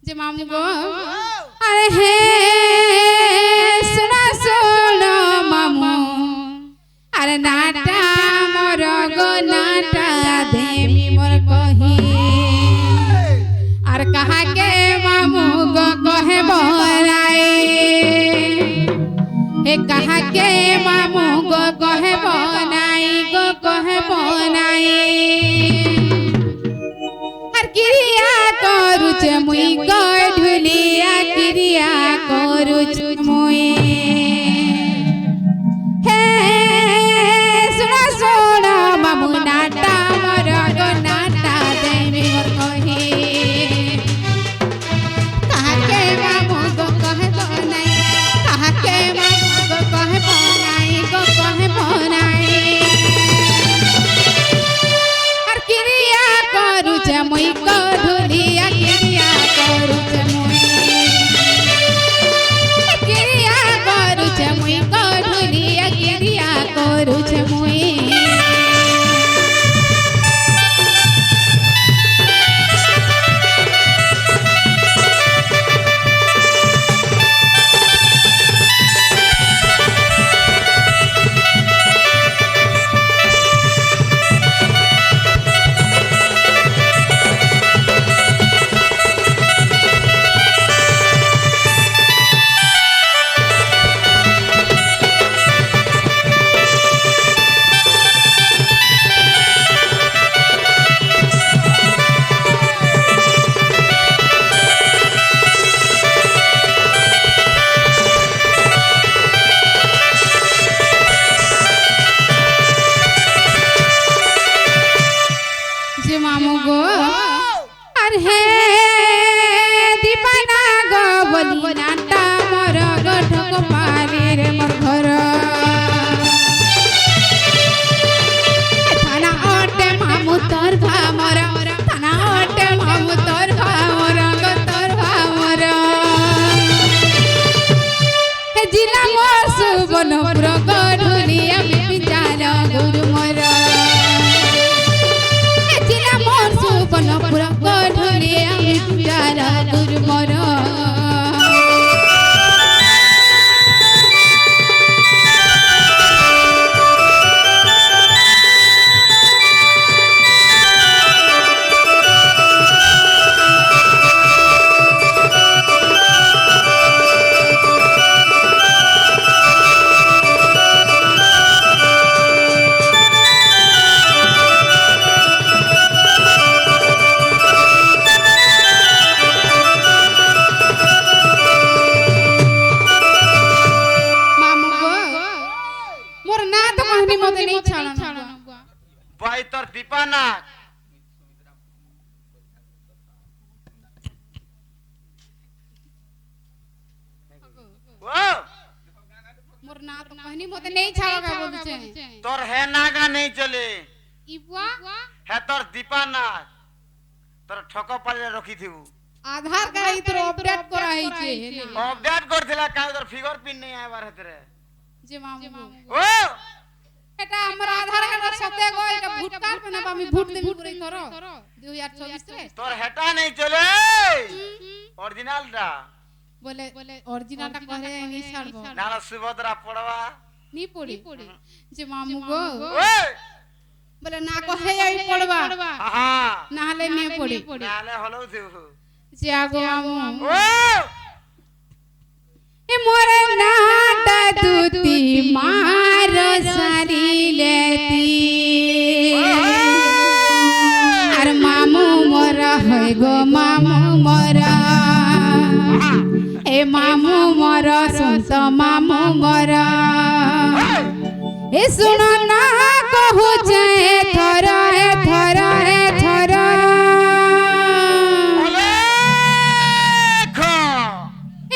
যে মামু গো আরে হে শোনা শোনো মামু আরে নাটা মোর গো নাটা দেমি মোর কহি আর কাহাকে মামু গো কহে বলাই হে কাহাকে মামু গো কহে বনাই গো কহে বনাই আর ক্রিয়া করুছ মুই কই ঢুলিয়া ক্রিয়া করুছ মুই হে শুনা শুনা মামু নাটা মোর গো নাটা দেমি মোর কহি কাহাকে মামু গো কহে বনাই কাহাকে মামু গো কহে বনাই গো কহে বনাই আর ক্রিয়া করুছ মুই কো ঢুলিয়া ক্রিয়া করুছ মুই ক্রিয়া করুছ মুই কো ঢুলিয়া ক্রিয়া করুছ মুই যে মামু গো আর হে দীপানা গো বলি নাটা মোর গো ঠক পালি রে মোর ঘর থানা ওটে মামু তোর ভামর থানা ওটে মামু তোর ভামর গো তোর ভামর হে জিলা মোর সুবনপুর গো ঢুলিয়া বিচার গুরু মোর বনপুর গঢলে আমি যারা দুর্মর ভাই তোর দীপানা मोर ना तो कहनी मते नहीं छाड़ा बोलछे তোর হে নাগা নেই চলে ইবুয়া হে তোর দীপানা তোর ঠক পালে রখি থিবু আধার কার্ড তোর আপডেট করা হইছে আপডেট করছিলা কাল তোর ফিগার পিন নেই আবার হেতরে যে মামু ও এটা আমার আধার কার্ডের সাথে গো এটা ভোট কার্ড মানে আমি ভোট দেবি করে ধরো 2024 রে তোর হেটা নেই চলে অরিজিনালটা বলে অরিজিনালটা করে নি ছাড়বো না না সুভদ্রা পড়বা নি পড়ি যে মামু গো ওই বলে না কহে আই পড়বা হ্যাঁ না হলে নে পড়ি নালে হলো দেবো যে আগো মামু ও এ মোরে নাটা দুতি মার সারিলেতি আর মামু মোরা হয় গো মামু মোরা এ মামু মোরা সন্ত মামু মোরা এ শুনো না কহু যে থর হে থর হে থর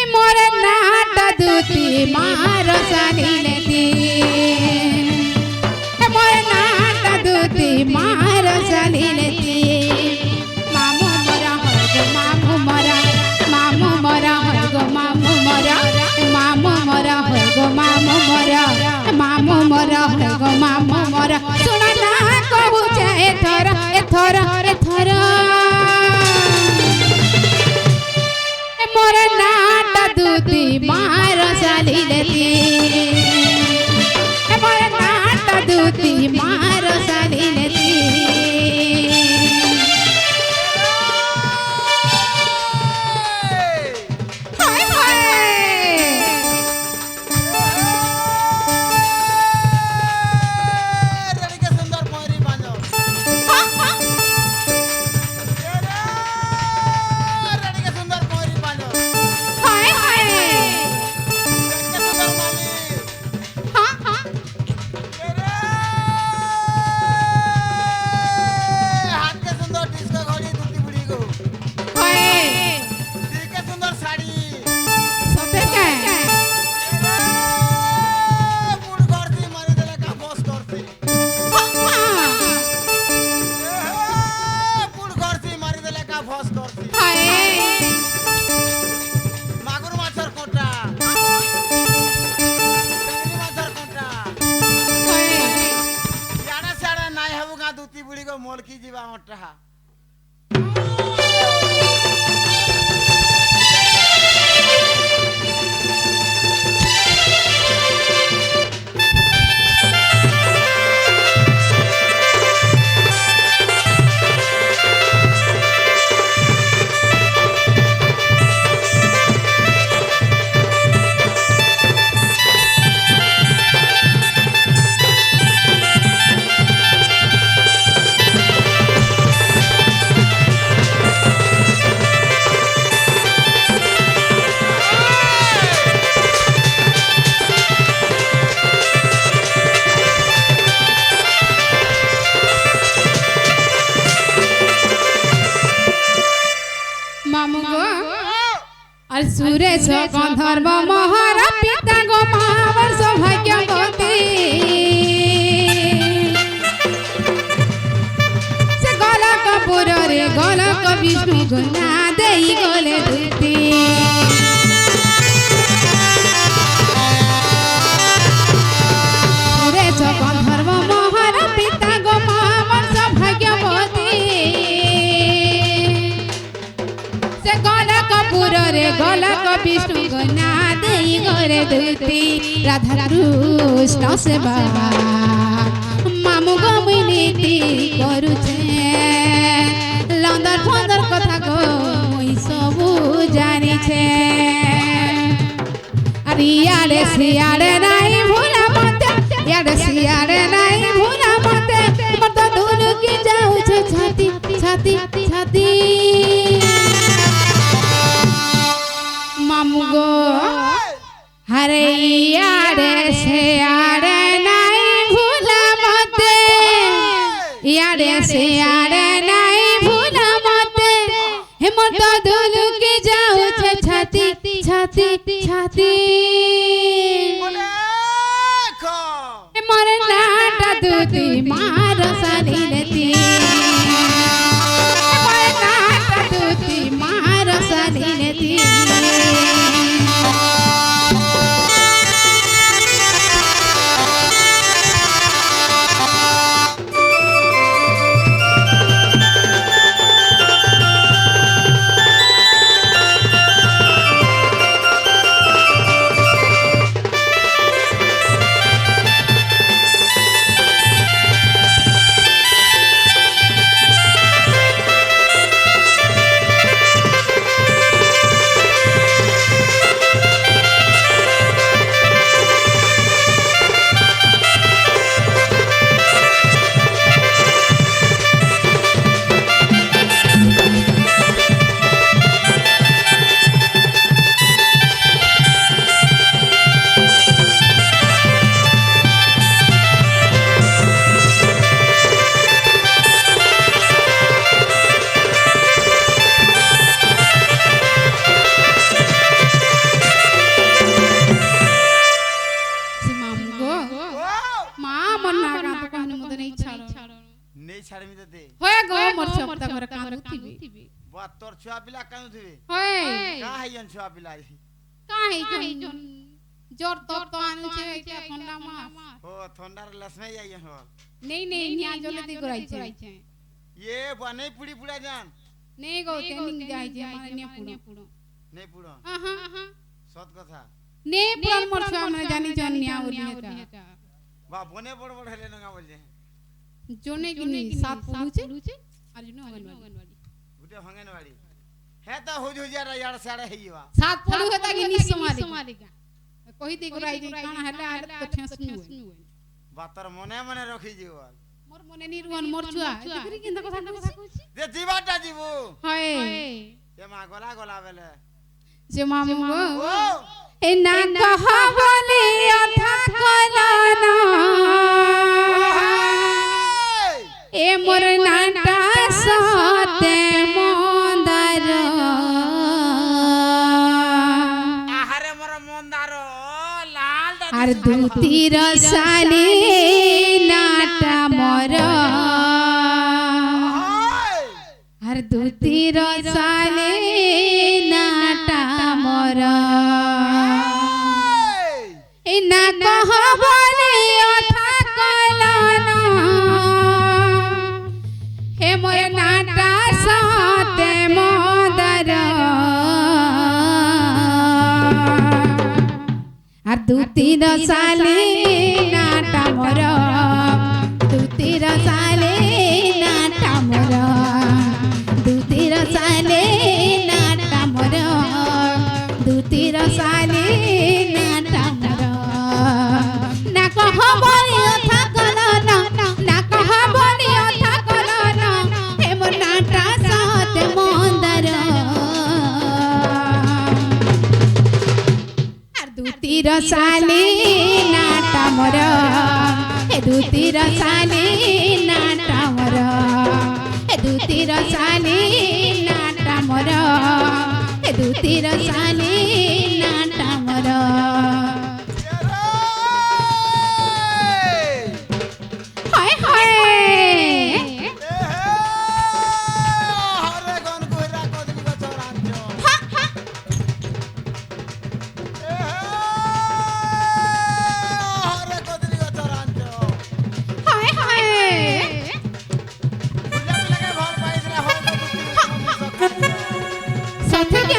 এ মোরে নাটা দুতি মার সারিলেতি এ মোরে নাটা দুতি মার সারিলেতি মামু মোরা হয় গো মামু মোরা মামু মোরা হয় গো মামু মোরা মামু মোরা হয় গো মামু মোরা মামু মোরা হয় গো সালিলেতি এবার নাটা দুতি মার সালিলেতি হায় হায় রেডিকে সুন্দর পয়রি বাজো রেডিকে সুন্দর পয়রি বাজো হায় হায় রেডিকে সুন্দর মালি হ্যাঁ হ্যাঁ हाथ के सुंदर डिस्को घड़ी दूती बुढ़ी को হায় दिल के सुंदर साड़ी সতে কে बुढ़ करती मारी देले का बस करती बुढ़ करती मारी देले का बस करती হায় मागुर माछर कोटा टंगनी माछर कोटा হায় याडा साडा नाय हबु गा दूती बुढ़ी को मोल की जीवा मोटा মামু গো আর সুরেশ গন্ধর্ব মহার পিতা গো মার সৌভাগ্যবতী সে গলক পুরে গলক বিষ্ণু গুণা দেই গলে দুতি সুরেশ গন্ধর্ব মহার পিতা গো মার সৌভাগ্যবতী से गलक पुरे गलक विष्णु गना देई गरे दुती राधा कृष्ण सेवा मामु गमिनीति करुछे लंदर फंदर कथा को मुई सबु जानी छे अरे यारे सियारे नाई भूला मते यारे सियारे नाई भूला मते मत दूर की जाऊ छे छाती छाती छाती मामू गो हरे यारे से यारे नहीं भूला मते यारे से यारे नहीं भूला मते हिम्मत दुल के जाऊ छे छाती छाती छाती खो मर नाटा दूती मार सालिलेती मर नाटा दूती मार सालिलेती नहीं छाड़मी तो दे होए गो मोर सप्ता घर कांदुथिबी बा तोर छुआ पिला कानु थिबे होए का है यन छुआ पिला काहे जोन जोर तो आनु छे क्या ठंडा मास ओ ठंडार लसमे जाई हो नहीं नहीं न्या जोले दी कराई छे ये बने पुड़ी पुड़ा जान नहीं गो ट्रेनिंग जाई छे माने ने पुड़ो नहीं पुड़ो आहा सत कथा নে পুরান মোর ছুয়া মানে জানি জন নিয়া ওলিয়ে বা বনে বড় বড় হেলে নঙ্গা বলছে জনে কিনি সাত পুলুছে আর জন্য অঙ্গনবাড়ি গুটে অঙ্গনবাড়ি হ্যাঁ তা হুজ হুজিয়ারা ইয়াড় সাড়ে হইবা সাত পুলু হেতা কি নিস সমালিকা কহি দি গুরাই যে কানা হেলে আর তো ঠেস নুয়ে বা তোর মনে মনে রখি দিব মোর মনে নির্গন মোর ছুয়া দেখি কিন্তা কথা কইছি যে জীবাটা জীব হয় এ মা গলা গলা বেলে যে মামু গো ও এ না কহ বলে অথা কলা না এ মোর নাটা সতে মন্দার আহারে মোর মন্দার লাল আর দুতির সালি নাটা মোর আর দুতির সালি নাটা মোর এই না কহ বলে অথা কলা না হে মোর নাটা সতে মন্দার আর দুতির সালে নাটা মোর দুতির সালে নাটা মোর দুতির সালে নাটা মোর দুতির সালে নাটা মোর না কহ বলি অথা কলা না না কহ বলি অথা কলা না হে মোর নাটা সতে মন্দার আর দুতির সালে নাটা মোর এ দুতির সালে নাটা মোর এ দুতির সালে নাটা মোর এ দুতির সালে নাটা মোর হয় হয় হরে গন কইরা কদলি গছরাঞ্জ হরে কদলি গছরাঞ্জ হয় হয় বুঝা লাগে ভাল পাইছরা হরে কদলি সাথে কে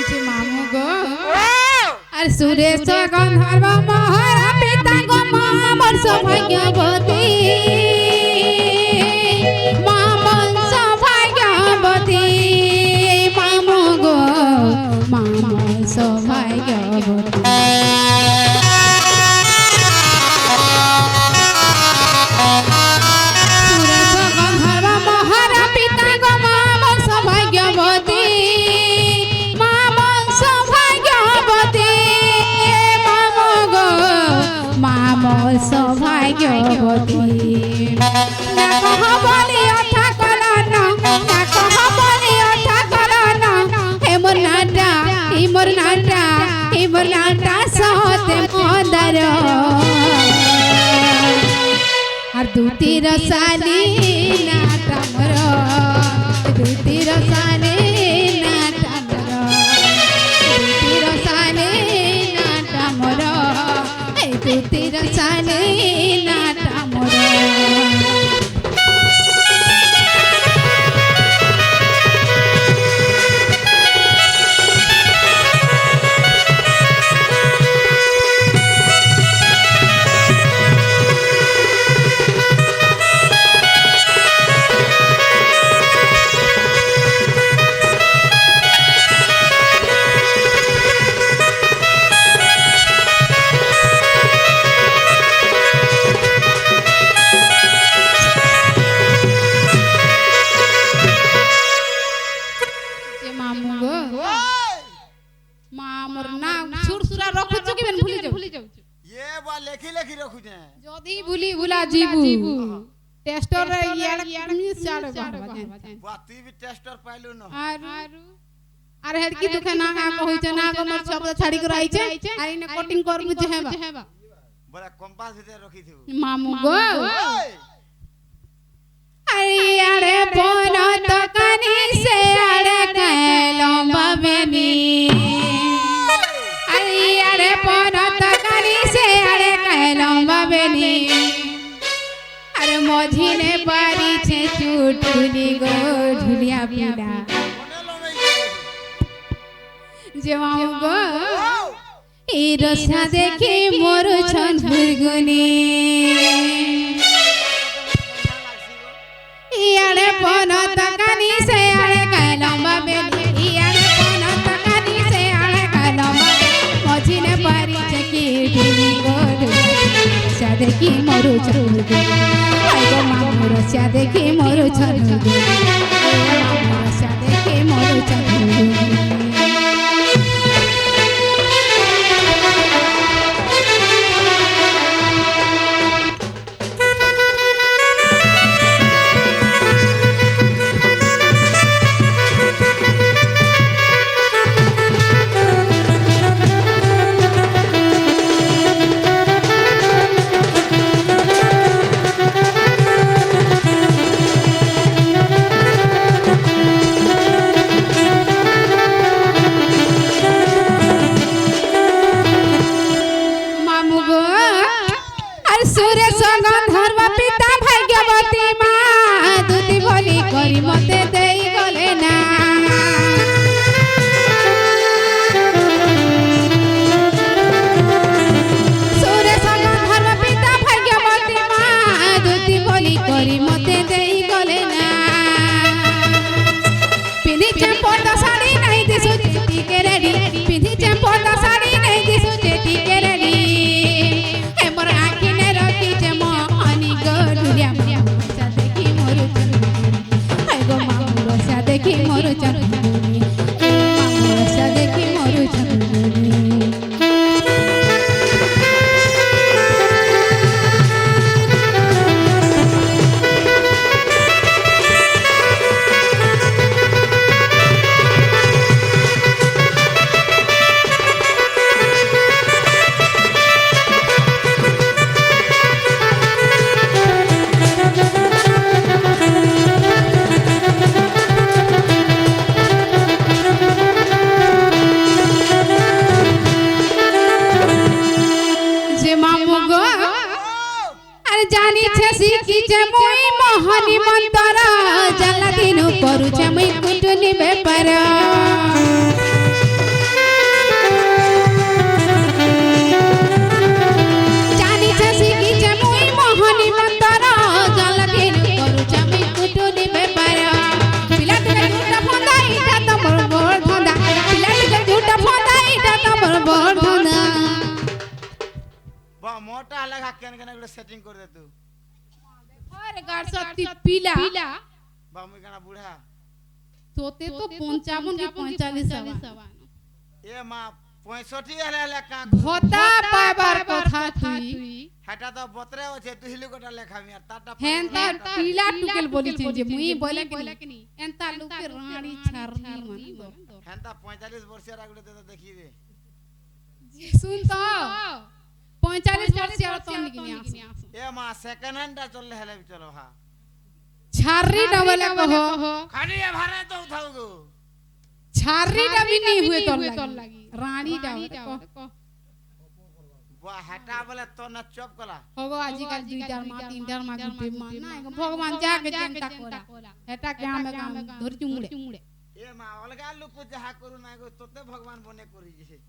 যে মামু গো আর সুরেশ গন্ধর্ব মহর পিতা গো মামর সৌভাগ্যবতী মামর সৌভাগ্যবতী মামু গো মামর সৌভাগ্যবতী সুরেশ গন্ধর্ব মহর পিতা গো মামর সৌভাগ্যবতী মামর সৌভাগ্যবতী মামু গো মামর সৌভাগ্যবতী না কহ বলি অথা কলা না না কহ বলি অথা কলা না হে মোর নাটা হে মোর নাটা হে মোর নাটা সতে মন্দার আর দুতির সালি নাটা মোর দুতির সালি নাটা মোর দুতির সালি নাটা মোর এই দুতির সালি নাটা মোর जीबू टेस्टर रे यार किमी सारे बाबा बुआ तू भी टेस्टर पाइलु न आर हेडकी दुखे ना का कहै छ ना को मोर सब छाड़ी कर आइ छै आर इने कटिंग करबु जे हेबा बड़ा कंपास दे रखी थी मामू गो अरे अरे बोनो तो कनी से अरे कहलो बाबेनी अरे बोनो तो कनी से अरे कहलो बाबेनी अरे मोझी ने पारी छे चुटुली गो झुलिया पीड़ा जे मामू गो ए रसा देखी मोर छन भुरगुनी इयाड़े पन तकानी से आड़े कहलम्बा बेली इयाड़े पन तकानी से आड़े कहलम्बा मझी ने पारी चकी ढुली गोड रसा देखी मोर छन भुरगुनी आई गो मामू रसा देखी मोर छन भुरगुनी मामू रसा देखी मोर छन भुरगुनी सेटिंग कर दे तू अरे गाड़ सत्ती पीला बामू गाना बूढ़ा तोते तो 55 की 45 सवान ए मां 65 हले का होता पावर कथा थी हटा तो बतरे होछे तू हिलु कोटा लेखा मिया टाटा हेंता पीला टुकेल बोली छे जे मुई बोले कि नी एंता लुके रानी छारली मन हेंता 45 वर्ष रागले तो देखी दे जे सुन तो 45 वर्ष और तो निकनी आस ए मां सेकंड हैंड चल हेले चलो हां छारी डबल कहो खाली है भारे तो उठाओ गो छारी डबी नहीं हुए तो लगी रानी डबल वा हटा बोले तो न चुप कला होगो आजिकल 2 टार मां 3 टार मां गुटे मां ना भगवान जाके चिंता कोरा एटा के हम काम धर चुमुड़े ए मां अलगा लोग जहा करू ना गो तोते भगवान बने करी जे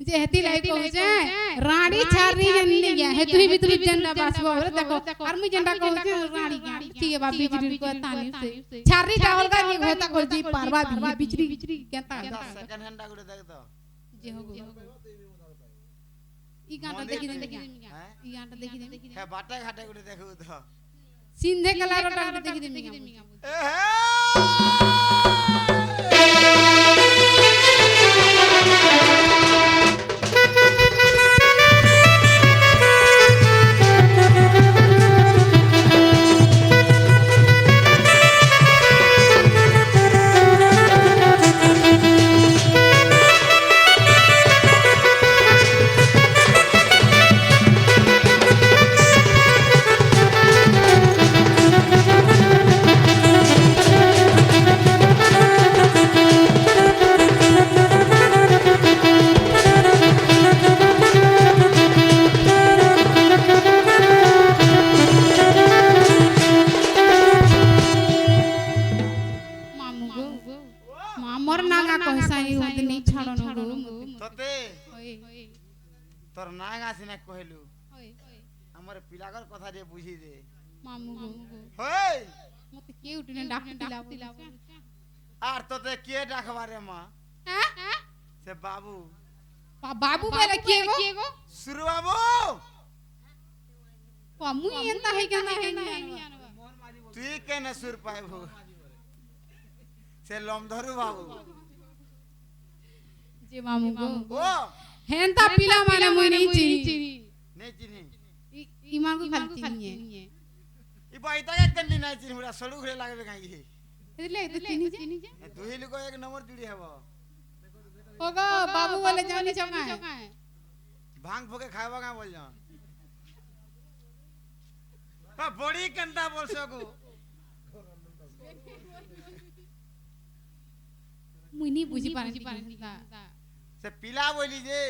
जे हेती लाई कहू जे रानी छारी जन्नी गया हे तुई भी तुई जंडा बासबो रे देखो और मुई जंडा कहू जे रानी ठीक है बा बिजली को तानी से छारी चावल का ये होता कर जी पारवा बिजली केता सेकंड हैंड गुड़े देख तो जे होगो ई गांटा देखि दे ई गांटा देखि दे हे बाटे घाटे गुड़े देखू तो सिंधे कलर टांग देखि दे ए हे তোতে ওই তোর নাং আসিনা কহিলু ওই আমার পিলাগর কথা দিয়ে বুঝি দে মামু গো হই মতে কেউ টিনে ডাকতিলা আর তোতে কে ডাকবারে মা হ্যাঁ সে বাবু বাবু বলে কে গো সুর বাবু মুই এন্তা হই কেন তুই কেন সুর পাইবু সে লমধরু বাবু যে মামু গো ও হেনতা পিলা মানে মুই নেই চিনি নেই চিনি ইমান কো খালি চিনি ই বাইতাকে কেন্দি নাই চিনি মুরা সড়ু ঘুরে লাগবে কাই এলে তো চিনি যে দুই লোক এক নম্বর জুড়ি হব ও গো বাবু বলে জানি চকায় ভাং ফোকে খাইবা কা বল যা বড়ি কেনতা বলছো গো মুই নি বুঝি পারি সে পিলা বলি যে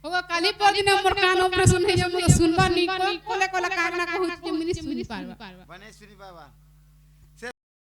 ও গো কালি পরদিন মোর কান অপারেশন হই যাম শুনবা নি কোলে কোলে কান্না কহুছি মুনি শুনি পারবা বনে শুনি বাবা